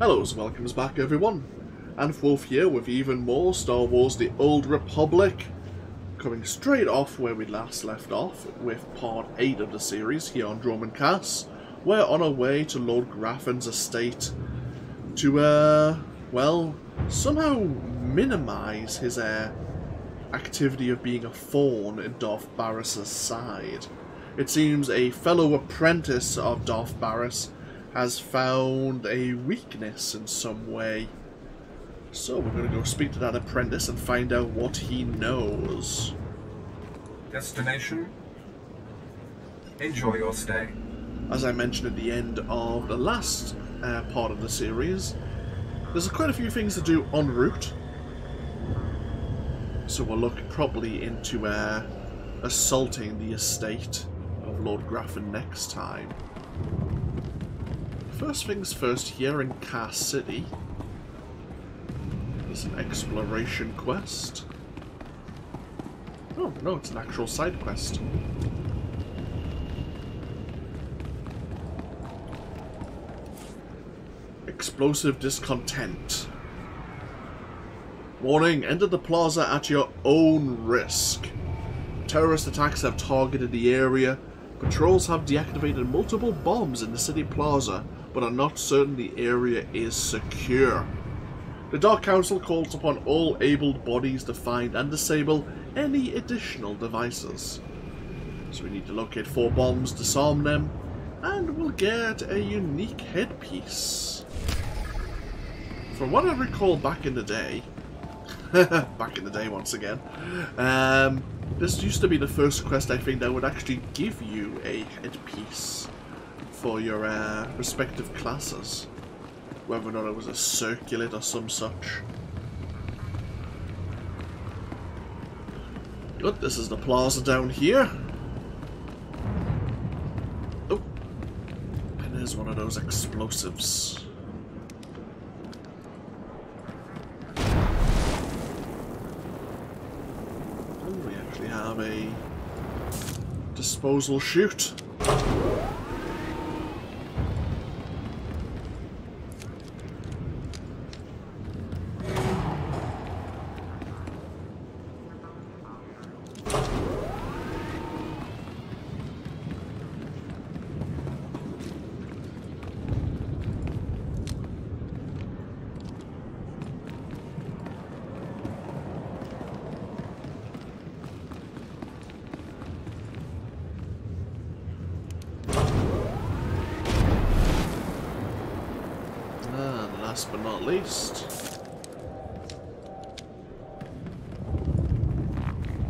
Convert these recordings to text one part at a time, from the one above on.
Hello and welcomes back everyone, and Wolf here with even more Star Wars The Old Republic, coming straight off where we last left off with part 8 of the series here on Dromund Kaas. We're on our way to Lord Graffin's estate to, well, somehow minimise his activity of being a thorn in Darth Barris's side. It seems a fellow apprentice of Darth Barris has found a weakness in some way. So we're going to go speak to that apprentice and find out what he knows. Destination? Enjoy your stay. As I mentioned at the end of the last part of the series, there's quite a few things to do en route. So we'll look properly into assaulting the estate of Lord Graffin next time. First things first, here in Kaas City, there's an exploration quest. Oh, no, it's an actual side quest. Explosive discontent. Warning, enter the plaza at your own risk. Terrorist attacks have targeted the area. Patrols have deactivated multiple bombs in the city plaza, but are not certain the area is secure. The Dark Council calls upon all abled bodies to find and disable any additional devices. So we need to locate 4 bombs, disarm them, and we'll get a unique headpiece. From what I recall back in the day, back in the day once again, this used to be the first quest I think that would actually give you a headpiece for your respective classes, whether or not it was a circlet or some such. Good, this is the plaza down here. Oh, and there's one of those explosives. Oh, we actually have a disposal chute. Last but not least,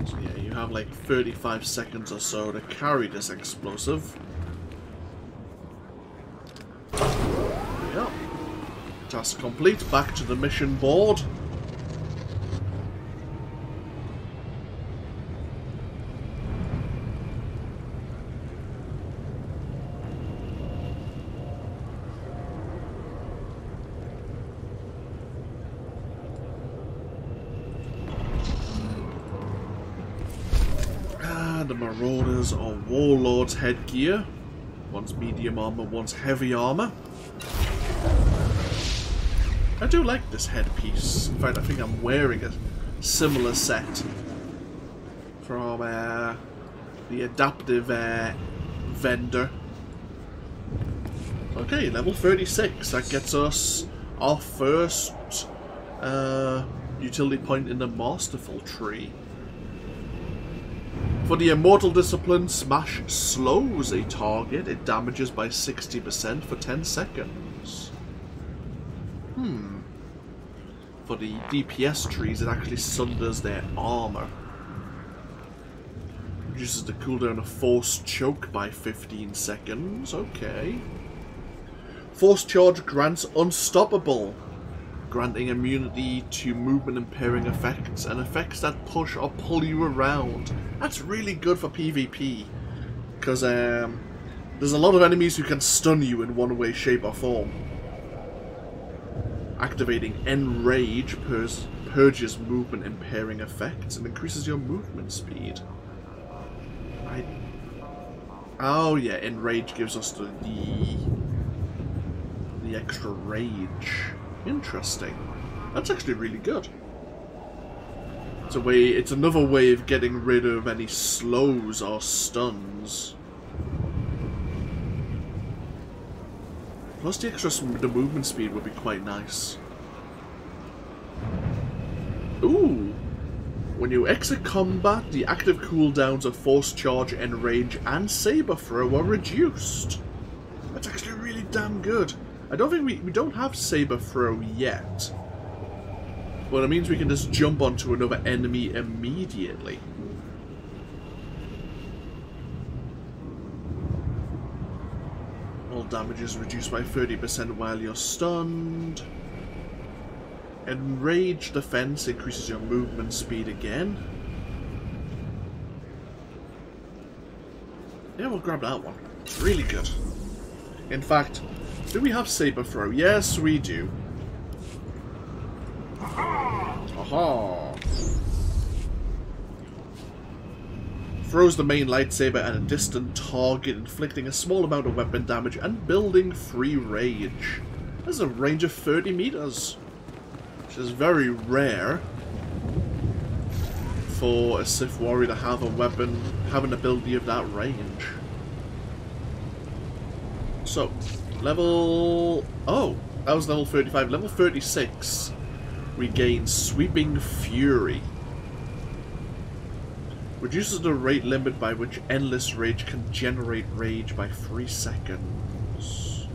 so yeah, you have like 35 seconds or so to carry this explosive. Yeah. Task complete. Back to the mission board. The Marauders or Warlord's headgear. One's medium armor, one's heavy armor. I do like this headpiece. In fact, I think I'm wearing a similar set from the adaptive vendor. Okay, level 36. That gets us our first utility point in the Masterful tree. For the Immortal Discipline, Smash slows a target. It damages by 60% for 10 seconds. For the DPS trees, it actually sunders their armor. Reduces the cooldown of Force Choke by 15 seconds. Okay. Force Charge grants Unstoppable, granting immunity to movement impairing effects and effects that push or pull you around. That's really good for PvP, because there's a lot of enemies who can stun you in one way, shape or form. Activating Enrage purges movement impairing effects and increases your movement speed. Oh yeah, Enrage gives us the any extra rage. Interesting. That's actually really good. It's another way of getting rid of any slows or stuns. Plus the the movement speed would be quite nice. Ooh! When you exit combat, the active cooldowns of Force Charge, Enrage, and Saber Throw are reduced. That's actually really damn good. I don't think we don't have Saber Throw yet. But it means we can just jump onto another enemy immediately. All damage is reduced by 30% while you're stunned. Enrage defense increases your movement speed again. Yeah, we'll grab that one. Really good. In fact, do we have Saber Throw? Yes, we do. Aha! Throws the main lightsaber at a distant target, inflicting a small amount of weapon damage and building 3 rage. There's a range of 30 meters, which is very rare for a Sith warrior to have a weapon, have an ability of that range. So, level... oh, that was level 35. Level 36, we gain Sweeping Fury. Reduces the rate limit by which Endless Rage can generate rage by 3 seconds.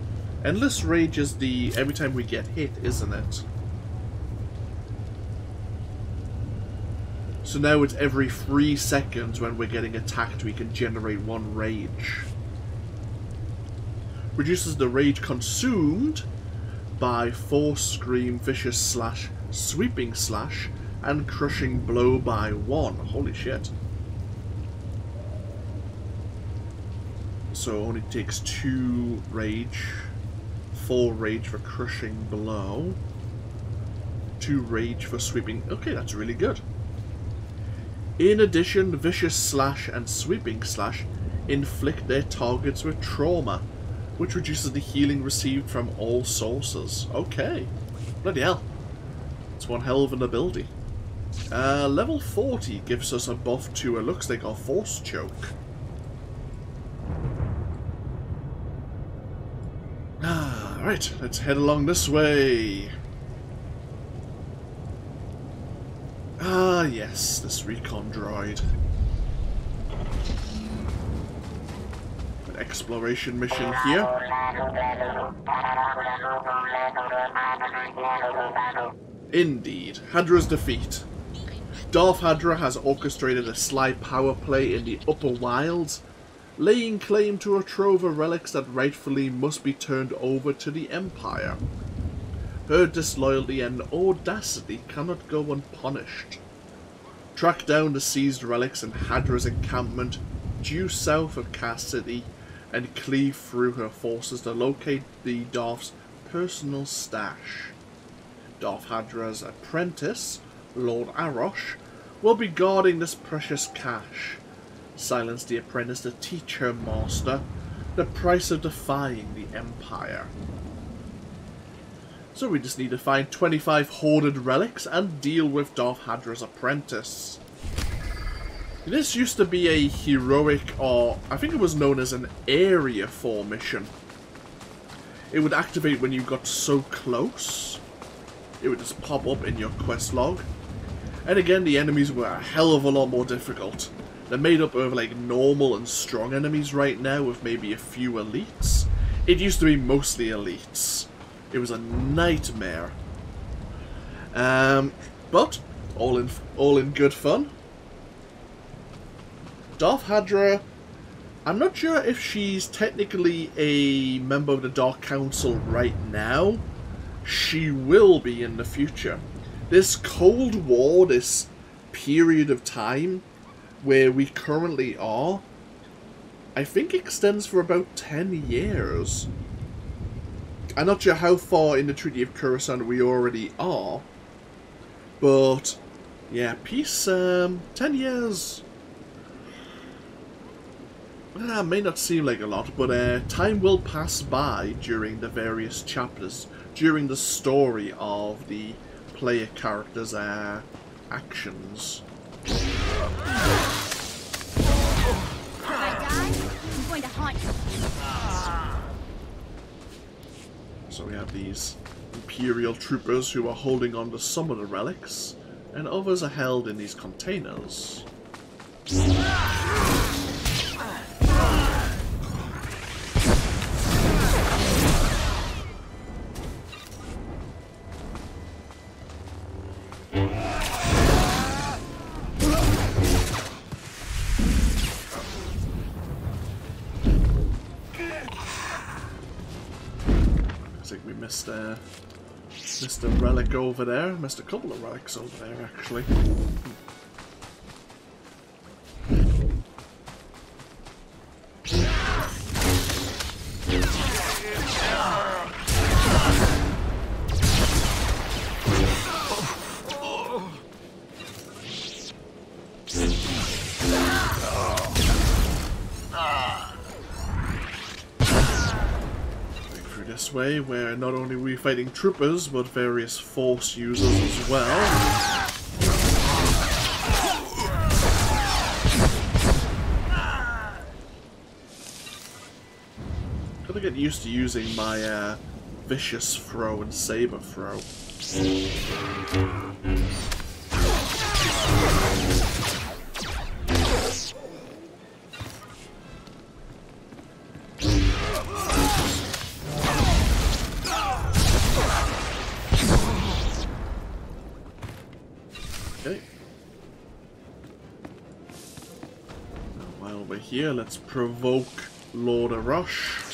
Endless Rage is the every time we get hit, isn't it? So now it's every 3 seconds when we're getting attacked we can generate 1 rage. Reduces the rage consumed by Force Scream, Vicious Slash, Sweeping Slash, and Crushing Blow by 1. Holy shit. So it only takes 2 rage, 4 rage for Crushing Blow, 2 rage for Sweeping. Okay, that's really good. In addition, Vicious Slash and Sweeping Slash inflict their targets with trauma, which reduces the healing received from all sources. Okay. Bloody hell. It's one hell of an ability. Level 40 gives us a buff to, it looks like, our Force Choke. Right, let's head along this way. Ah, yes, this recon droid. An exploration mission here. Indeed, Hadra's defeat. Darth Hadra has orchestrated a sly power play in the Upper Wilds, laying claim to a trove of relics that rightfully must be turned over to the Empire. Her disloyalty and audacity cannot go unpunished. Track down the seized relics in Hadra's encampment due south of Cass City and cleave through her forces to locate the Darth's personal stash. Darth Hadra's apprentice, Lord Arosh, will be guarding this precious cache. Silence the apprentice to teach her master the price of defying the Empire. So we just need to find 25 hoarded relics and deal with Darth Hadra's apprentice. This used to be a heroic, or I think it was known as an Area 4 mission. It would activate when you got so close. It would just pop up in your quest log. And again, the enemies were a hell of a lot more difficult. They're made up of like normal and strong enemies right now with maybe a few elites. It used to be mostly elites. It was a nightmare. But all in good fun. Darth Hadra, I'm not sure if she's technically a member of the Dark Council right now. She will be in the future. This Cold War, this period of time where we currently are, I think extends for about 10 years. I'm not sure how far in the Treaty of Coruscant we already are, but yeah, peace, 10 years. May not seem like a lot, but time will pass by during the various chapters, during the story of the player character's actions. If I die, I'm going to haunt you. So we have these Imperial troopers who are holding on to some of the relics, and others are held in these containers. Missed a relic over there. Missed a couple of relics over there, actually. This way, where not only are we fighting troopers, but various force users as well. Gotta get used to using my vicious throw and saber throw. While we're here, let's provoke Lord Arosh.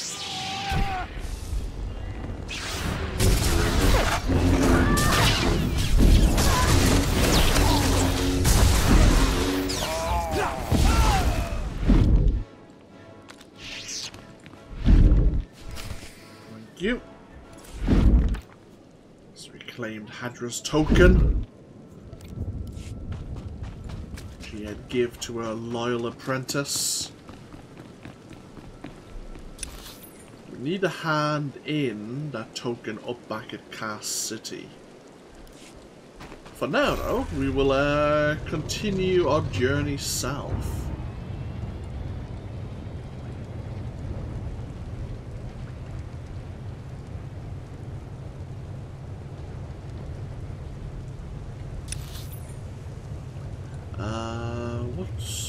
Thank you. It's reclaimed Hadra's token. She had give to her loyal apprentice. We need to hand in that token up back at Cass City. For now, though, we will continue our journey south.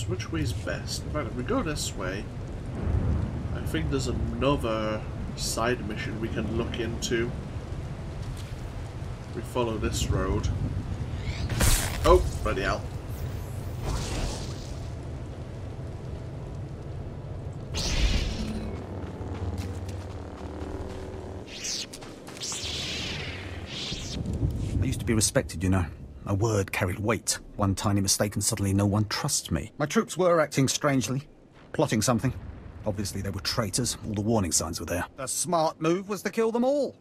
Which way is best? In fact, if we go this way, I think there's another side mission we can look into. We follow this road. Oh, bloody hell. I used to be respected, you know. My word carried weight. One tiny mistake and suddenly no one trusts me. My troops were acting strangely, plotting something. Obviously they were traitors. All the warning signs were there. The smart move was to kill them all.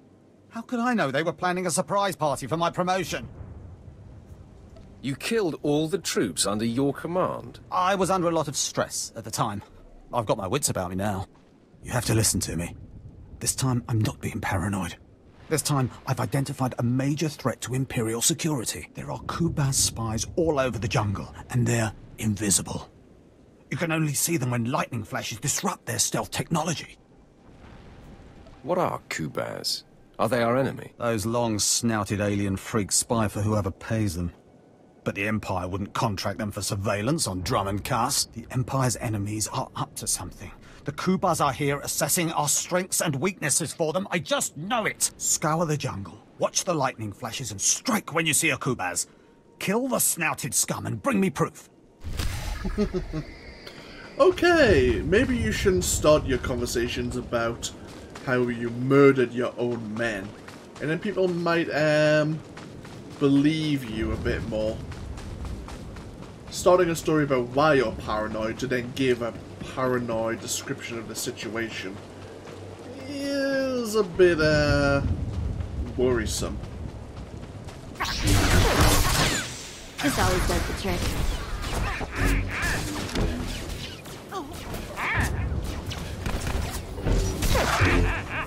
How could I know they were planning a surprise party for my promotion? You killed all the troops under your command? I was under a lot of stress at the time. I've got my wits about me now. You have to listen to me. This time I'm not being paranoid. This time, I've identified a major threat to Imperial security. There are Kubaz spies all over the jungle, and they're invisible. You can only see them when lightning flashes disrupt their stealth technology. What are Kubaz? Are they our enemy? Those long-snouted alien freaks spy for whoever pays them. But the Empire wouldn't contract them for surveillance on Drum and Cass. The Empire's enemies are up to something. The Kubaz are here assessing our strengths and weaknesses for them. I just know it. Scour the jungle, watch the lightning flashes, and strike when you see a Kubaz. Kill the snouted scum and bring me proof. Okay, maybe you shouldn't start your conversations about how you murdered your own men. And then people might, believe you a bit more. Starting a story about why you're paranoid to then give a paranoid description of the situation is a bit, worrisome. This always does the trick.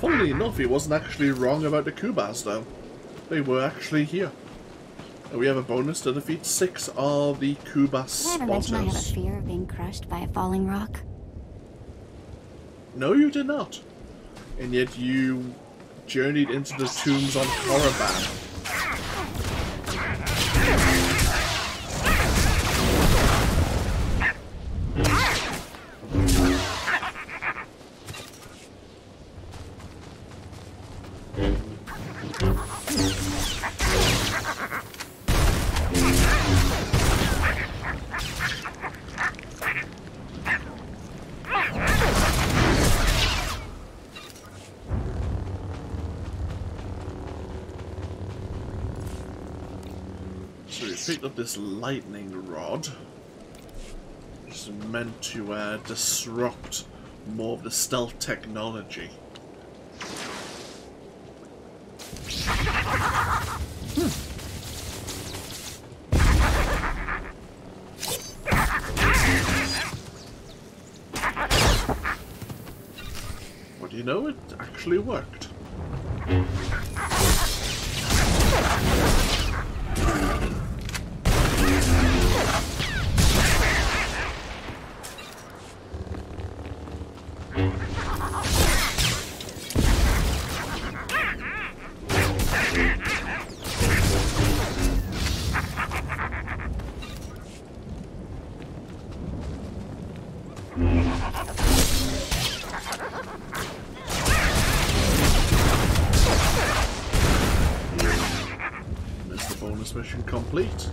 Funnily enough, he wasn't actually wrong about the Kubas, though. They were actually here. And we have a bonus to defeat 6 of the Kubas Did I ever mention I have a spotters. fear of being crushed by a falling rock? No, you did not. And yet you journeyed into the tombs on Korriban. So we picked up this lightning rod, which is meant to disrupt more of the stealth technology. What do you know? It actually worked. Mission complete.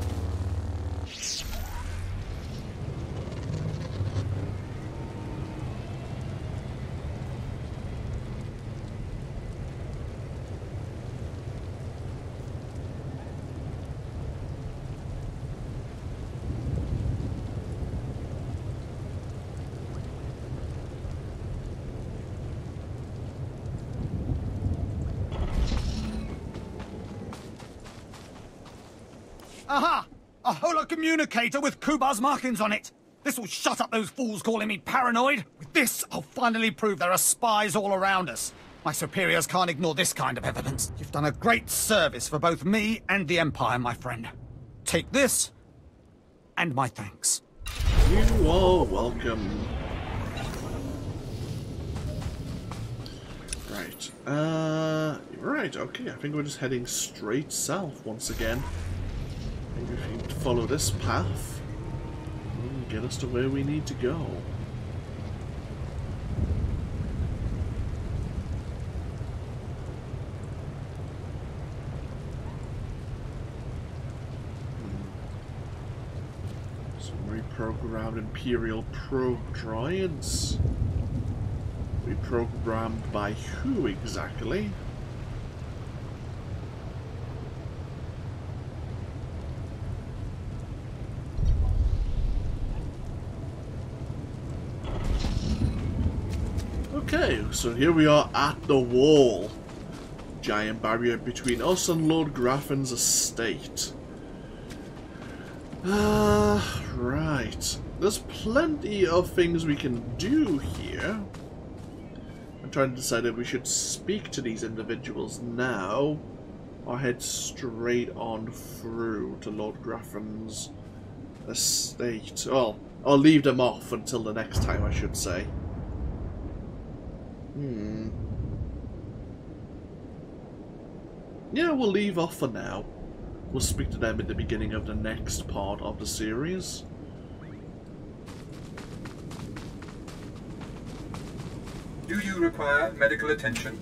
Aha! A holocommunicator with Kuba's markings on it! This will shut up those fools calling me paranoid! With this, I'll finally prove there are spies all around us. My superiors can't ignore this kind of evidence. You've done a great service for both me and the Empire, my friend. Take this, and my thanks. You are welcome. Right. Right, okay, I think we're just heading straight south once again. Maybe if you follow this path, it'll get us to where we need to go. Some reprogrammed Imperial probe droids. Reprogrammed by who exactly? Okay, so here we are at the wall. Giant barrier between us and Lord Graffin's estate. Right. There's plenty of things we can do here. I'm trying to decide if we should speak to these individuals now or head straight on through to Lord Graffin's estate. Well, I'll leave them off until the next time, I should say. Yeah, we'll leave off for now. We'll speak to them at the beginning of the next part of the series. Do you require medical attention?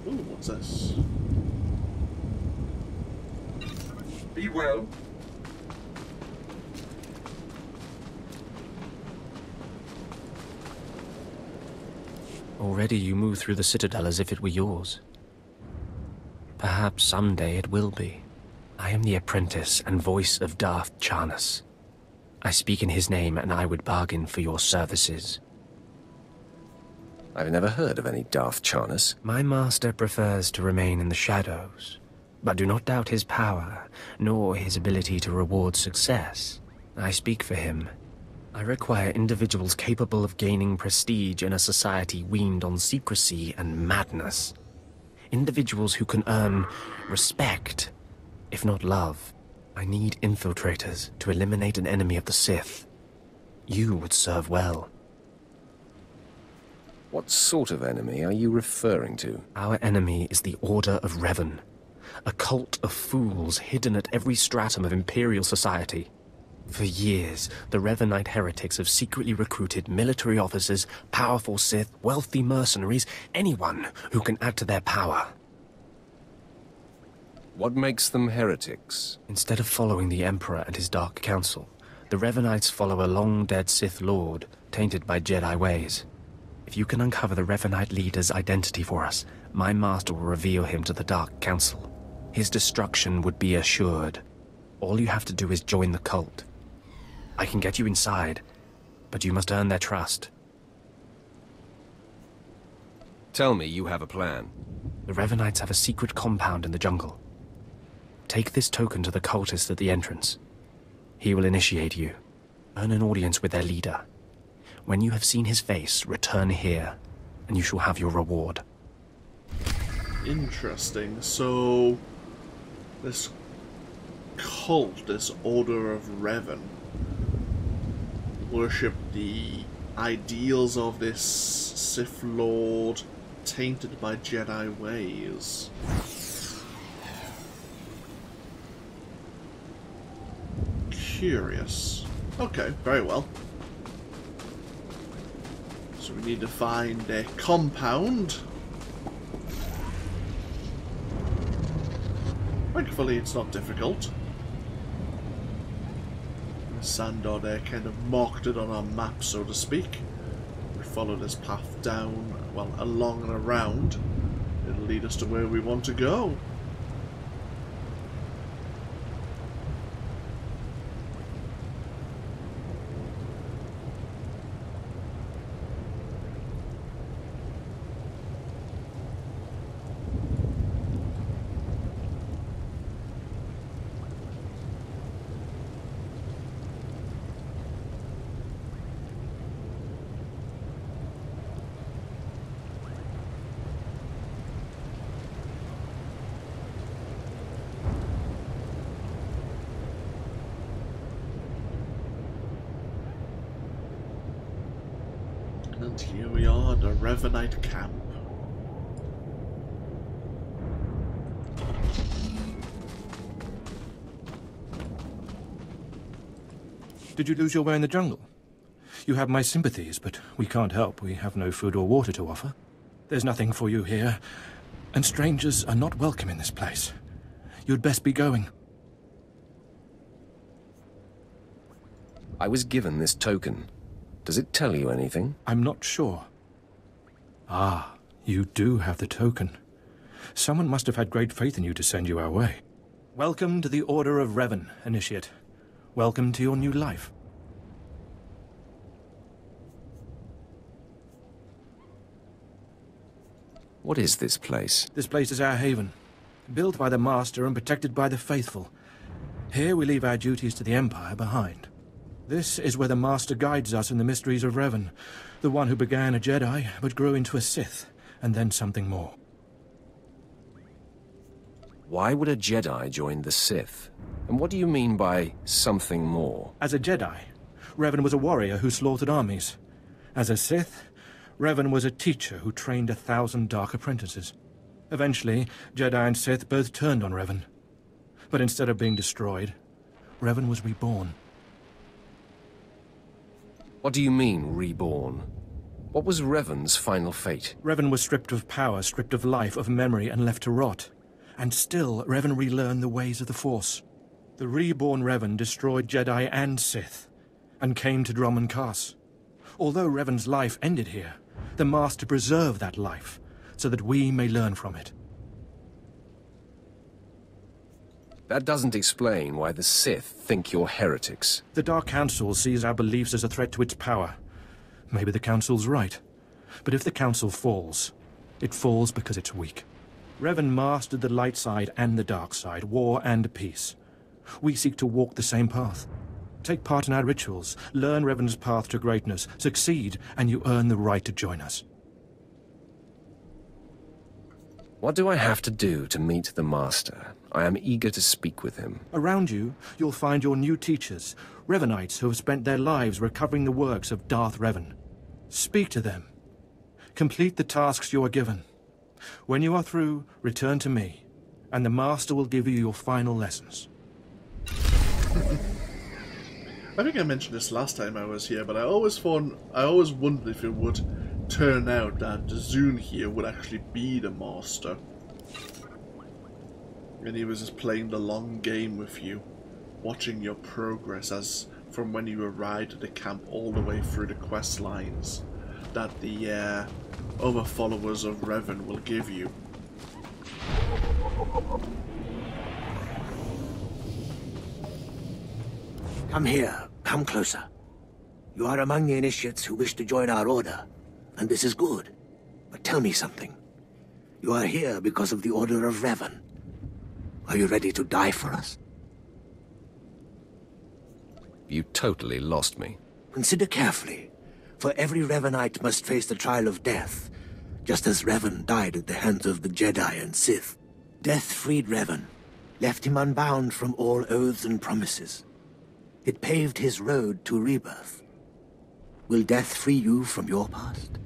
Ooh, what's this? Be well. Already you move through the Citadel as if it were yours. Perhaps someday it will be. I am the apprentice and voice of Darth Charnus. I speak in his name, and I would bargain for your services. I've never heard of any Darth Charnus. My master prefers to remain in the shadows, but do not doubt his power, nor his ability to reward success. I speak for him, I require individuals capable of gaining prestige in a society weaned on secrecy and madness. Individuals who can earn respect, if not love. I need infiltrators to eliminate an enemy of the Sith. You would serve well. What sort of enemy are you referring to? Our enemy is the Order of Revan, a cult of fools hidden at every stratum of Imperial society. For years, the Revanite heretics have secretly recruited military officers, powerful Sith, wealthy mercenaries, anyone who can add to their power. What makes them heretics? Instead of following the Emperor and his Dark Council, the Revanites follow a long-dead Sith Lord, tainted by Jedi ways. If you can uncover the Revanite leader's identity for us, my master will reveal him to the Dark Council. His destruction would be assured. All you have to do is join the cult. I can get you inside, but you must earn their trust. Tell me you have a plan. The Revanites have a secret compound in the jungle. Take this token to the cultist at the entrance. He will initiate you. Earn an audience with their leader. When you have seen his face, return here, and you shall have your reward. Interesting. So, this cult, this Order of Revan, worship the ideals of this Sith Lord tainted by Jedi ways. Curious. Okay, very well. So we need to find a compound. Thankfully it's not difficult. Sandor there kind of marked it on our map, so to speak. We follow this path down, well, along and around. It'll lead us to where we want to go. And here we are at the Revanite camp. Did you lose your way in the jungle? You have my sympathies, but we can't help. We have no food or water to offer. There's nothing for you here, and strangers are not welcome in this place. You'd best be going. I was given this token. Does it tell you anything? I'm not sure. Ah, you do have the token. Someone must have had great faith in you to send you our way. Welcome to the Order of Revan, Initiate. Welcome to your new life. What is this place? This place is our haven, built by the Master and protected by the faithful. Here we leave our duties to the Empire behind. This is where the Master guides us in the mysteries of Revan, the one who began a Jedi but grew into a Sith, and then something more. Why would a Jedi join the Sith? And what do you mean by something more? As a Jedi, Revan was a warrior who slaughtered armies. As a Sith, Revan was a teacher who trained 1,000 dark apprentices. Eventually, Jedi and Sith both turned on Revan. But instead of being destroyed, Revan was reborn. What do you mean, reborn? What was Revan's final fate? Revan was stripped of power, stripped of life, of memory, and left to rot. And still, Revan relearned the ways of the Force. The reborn Revan destroyed Jedi and Sith, and came to Dromund Kaas. Although Revan's life ended here, the Master preserved that life, so that we may learn from it. That doesn't explain why the Sith think you're heretics. The Dark Council sees our beliefs as a threat to its power. Maybe the Council's right. But if the Council falls, it falls because it's weak. Revan mastered the light side and the dark side, war and peace. We seek to walk the same path. Take part in our rituals, learn Revan's path to greatness, succeed, and you earn the right to join us. What do I have to do to meet the Master? I am eager to speak with him. Around you, you'll find your new teachers, Revanites who have spent their lives recovering the works of Darth Revan. Speak to them. Complete the tasks you are given. When you are through, return to me, and the Master will give you your final lessons. I think I mentioned this last time I was here, but I always wondered if it would turn out that Zune here would actually be the Master. And he was just playing the long game with you, watching your progress as from when you arrived at the camp all the way through the quest lines that the other followers of Revan will give you. Come here. Come closer. You are among the initiates who wish to join our order, and this is good. But tell me something. You are here because of the Order of Revan. Are you ready to die for us? You totally lost me. Consider carefully, for every Revanite must face the trial of death, just as Revan died at the hands of the Jedi and Sith. Death freed Revan, left him unbound from all oaths and promises. It paved his road to rebirth. Will death free you from your past?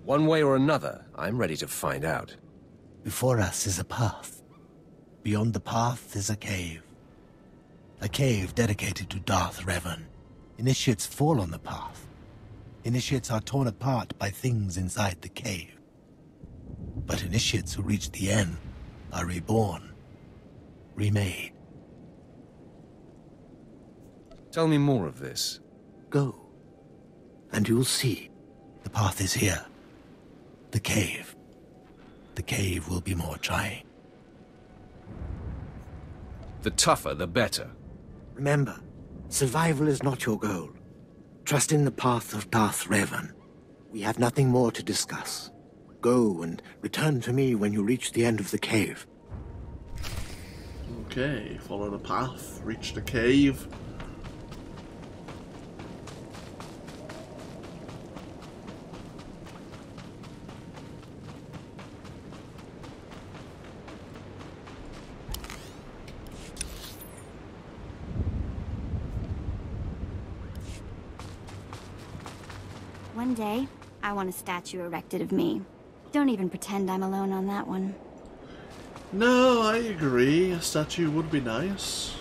One way or another, I'm ready to find out. Before us is a path. Beyond the path is a cave. A cave dedicated to Darth Revan. Initiates fall on the path. Initiates are torn apart by things inside the cave. But initiates who reach the end are reborn, remade. Tell me more of this. Go, and you'll see. The path is here. The cave. The cave will be more trying. The tougher, the better. Remember, survival is not your goal. Trust in the path of Darth Revan. We have nothing more to discuss. Go and return to me when you reach the end of the cave. Okay, follow the path, reach the cave. One day, I want a statue erected of me. Don't even pretend I'm alone on that one. No, I agree. A statue would be nice.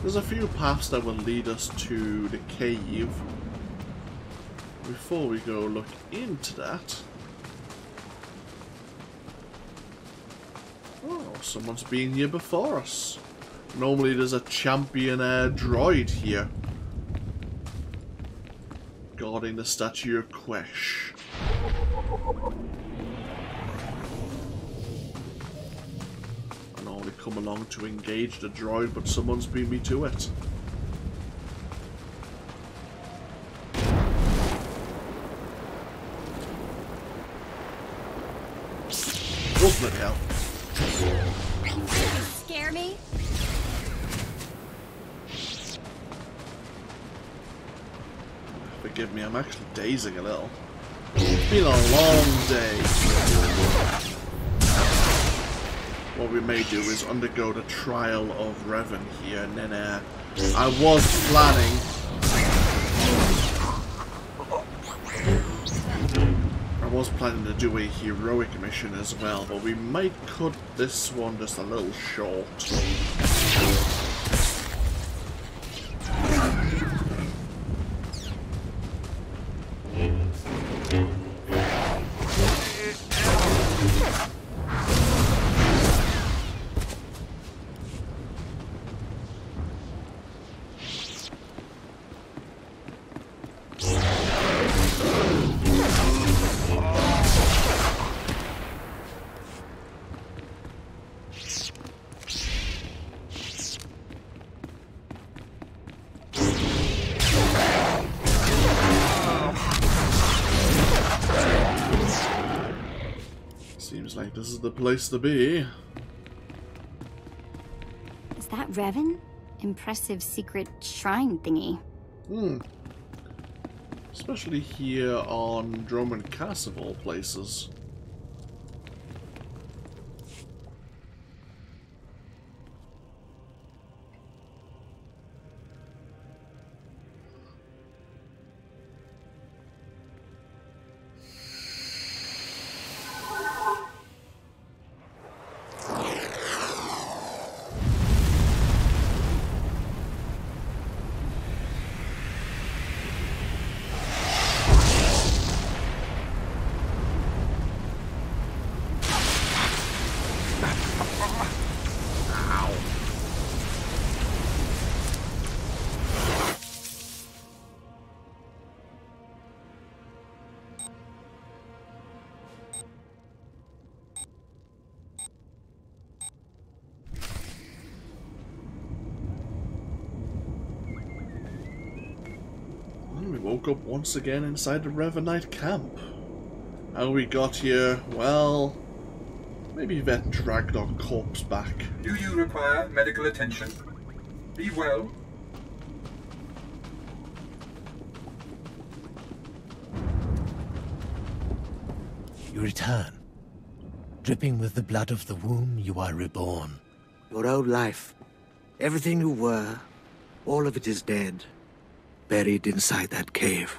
There's a few paths that will lead us to the cave. Before we go look into that... Oh, someone's been here before us. Normally there's a champion droid here, guarding the statue of Quesh. I normally come along to engage the droid, but someone's beat me to it. Oh, bloody hell. You scare me? Forgive me, I'm actually dazing a little. It's been a long day. What we may do is undergo the trial of Revan here, and then I was planning... to do a heroic mission as well, but we might cut this one just a little short. like this is the place to be. Is that Revan? Impressive secret shrine thingy. Especially here on Drummond Castle, of all places. We woke up once again inside the Revanite camp. How we got here, well, maybe Vet dragged our corpse back. Do you require medical attention? Be well. You return. Dripping with the blood of the womb, you are reborn. Your old life, everything you were, all of it is dead. Buried inside that cave.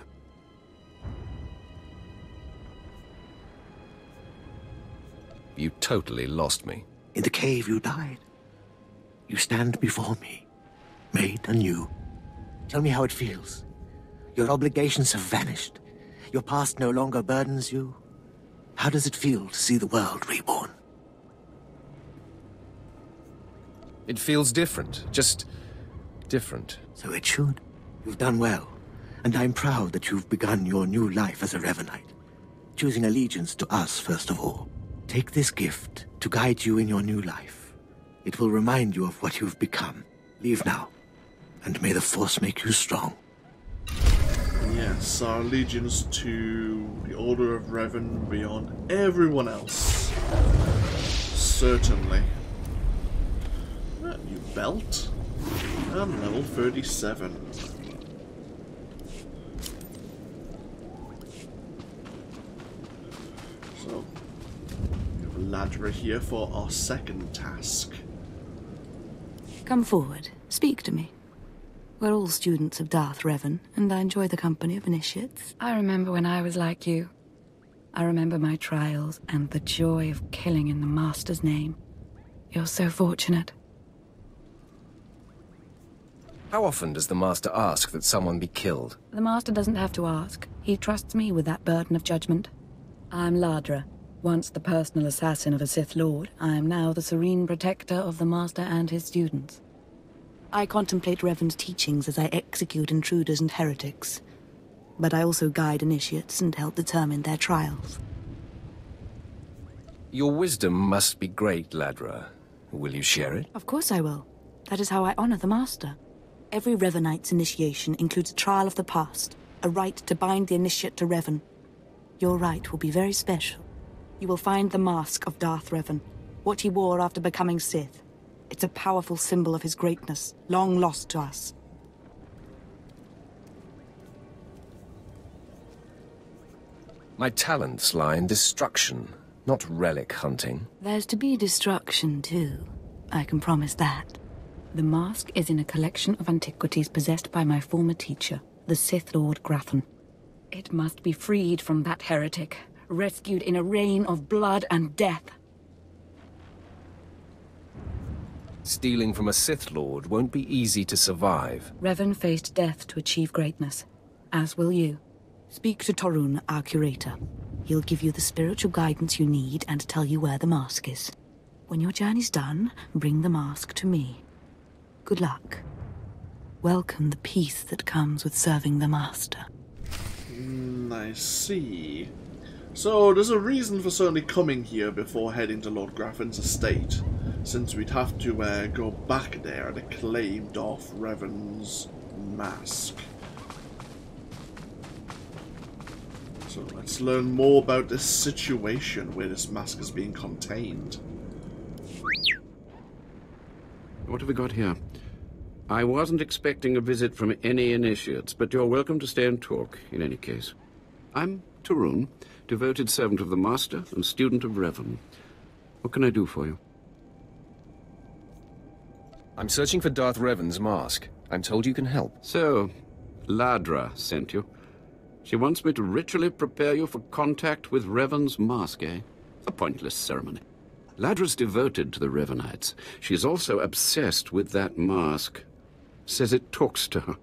You totally lost me. In the cave you died. You stand before me, made anew. Tell me how it feels. Your obligations have vanished. Your past no longer burdens you. How does it feel to see the world reborn? It feels different. Just different. So it should. You've done well, and I'm proud that you've begun your new life as a Revanite, choosing allegiance to us first of all. Take this gift to guide you in your new life. It will remind you of what you've become. Leave now, and may the Force make you strong. Yes, our allegiance to the Order of Revan beyond everyone else. Certainly. A new belt. And level 37. So, we have Ladra here for our second task. Come forward. Speak to me. We're all students of Darth Revan, and I enjoy the company of initiates. I remember when I was like you. I remember my trials and the joy of killing in the Master's name. You're so fortunate. How often does the Master ask that someone be killed? The Master doesn't have to ask. He trusts me with that burden of judgment. I'm Ladra. Once the personal assassin of a Sith Lord, I am now the serene protector of the Master and his students. I contemplate Revan's teachings as I execute intruders and heretics. But I also guide initiates and help determine their trials. Your wisdom must be great, Ladra. Will you share it? Of course I will. That is how I honor the Master. Every Revanite's initiation includes a trial of the past, a rite to bind the initiate to Revan. Your rite will be very special. You will find the mask of Darth Revan, what he wore after becoming Sith. It's a powerful symbol of his greatness, long lost to us. My talents lie in destruction, not relic hunting. There's to be destruction, too. I can promise that. The mask is in a collection of antiquities possessed by my former teacher, the Sith Lord Grafan. It must be freed from that heretic, rescued in a rain of blood and death. Stealing from a Sith Lord won't be easy to survive. Revan faced death to achieve greatness, as will you. Speak to Torun, our curator. He'll give you the spiritual guidance you need and tell you where the mask is. When your journey's done, bring the mask to me. Good luck. Welcome the peace that comes with serving the Master. I see. So, there's a reason for certainly coming here before heading to Lord Graffin's estate, since we'd have to go back there to claim Darth Revan's mask. So let's learn more about this situation where this mask is being contained. What have we got here? I wasn't expecting a visit from any initiates, but you're welcome to stay and talk, in any case. I'm Tarun, devoted servant of the Master and student of Revan. What can I do for you? I'm searching for Darth Revan's mask. I'm told you can help. So, Ladra sent you. She wants me to ritually prepare you for contact with Revan's mask, eh? A pointless ceremony. Ladra's devoted to the Revanites. She's also obsessed with that mask. Says it talks to her.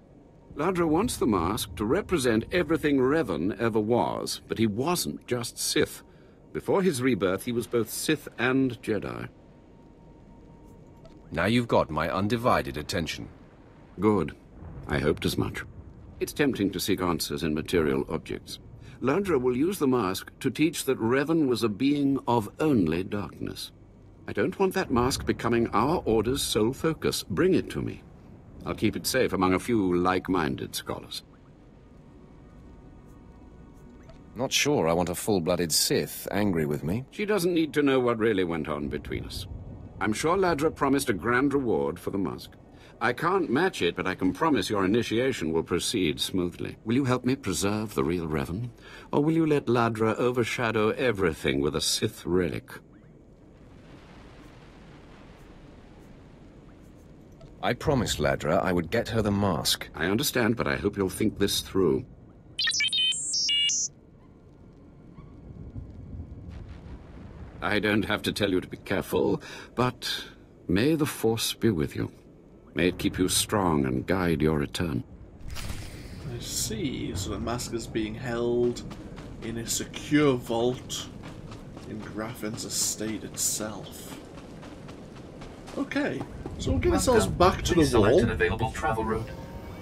Ladra wants the mask to represent everything Revan ever was, but he wasn't just Sith. Before his rebirth, he was both Sith and Jedi. Now you've got my undivided attention. Good. I hoped as much. It's tempting to seek answers in material objects. Ladra will use the mask to teach that Revan was a being of only darkness. I don't want that mask becoming our Order's sole focus. Bring it to me. I'll keep it safe among a few like-minded scholars. Not sure I want a full-blooded Sith angry with me. She doesn't need to know what really went on between us. I'm sure Ladra promised a grand reward for the mask. I can't match it, but I can promise your initiation will proceed smoothly. Will you help me preserve the real Revan? Or will you let Ladra overshadow everything with a Sith relic? I promised Ladra I would get her the mask. I understand, but I hope you'll think this through. I don't have to tell you to be careful, but may the Force be with you. May it keep you strong and guide your return. I see. So the mask is being held in a secure vault in Graffin's estate itself. Okay, so we'll get ourselves back to the wall. An available travel route.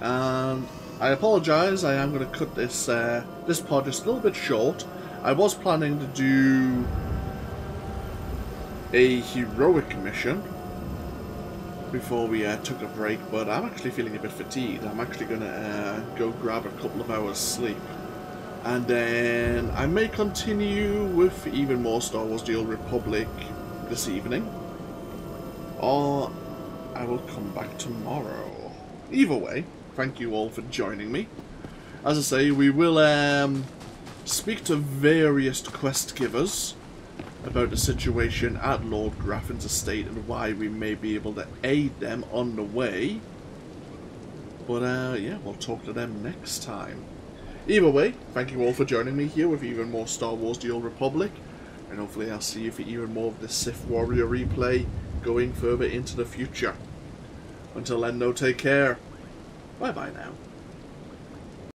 And I apologise, I am going to cut this this pod just a little bit short. I was planning to do a heroic mission before we took a break, but I'm actually feeling a bit fatigued. I'm actually going to go grab a couple of hours sleep. And then I may continue with even more Star Wars The Old Republic this evening. Or I will come back tomorrow. Either way, thank you all for joining me. As I say, we will speak to various quest givers about the situation at Lord Graffin's estate and why we may be able to aid them on the way. But yeah, we'll talk to them next time. Either way, thank you all for joining me here with even more Star Wars The Old Republic, and hopefully I'll see you for even more of the Sith Warrior replay going further into the future. Until then, though, take care. Bye bye now.